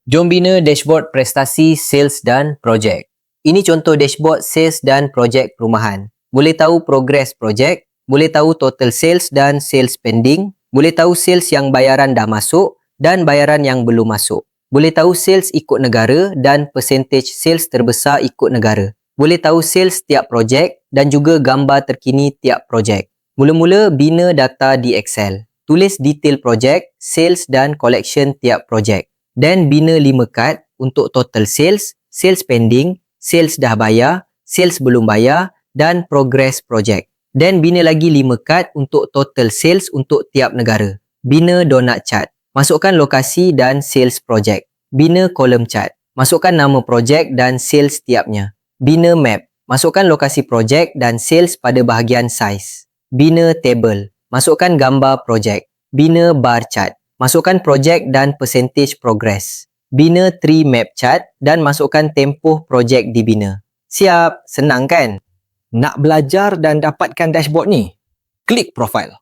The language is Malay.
Jom bina dashboard prestasi sales dan projek. Ini contoh dashboard sales dan projek perumahan. Boleh tahu progres projek, boleh tahu total sales dan sales pending, boleh tahu sales yang bayaran dah masuk dan bayaran yang belum masuk. Boleh tahu sales ikut negara dan percentage sales terbesar ikut negara. Boleh tahu sales tiap projek dan juga gambar terkini tiap projek. Mula-mula bina data di Excel. Tulis detail projek, sales dan collection tiap projek. Dan bina 5 kad untuk total sales, sales pending, sales dah bayar, sales belum bayar dan progress project. Dan bina lagi 5 kad untuk total sales untuk tiap negara. Bina donut chart. Masukkan lokasi dan sales project. Bina column chart. Masukkan nama project dan sales tiapnya. Bina map. Masukkan lokasi project dan sales pada bahagian size. Bina table. Masukkan gambar project. Bina bar chart. Masukkan projek dan percentage progress. Bina tree map chart dan masukkan tempoh projek dibina. Siap, senang kan? Nak belajar dan dapatkan dashboard ni? Klik profile.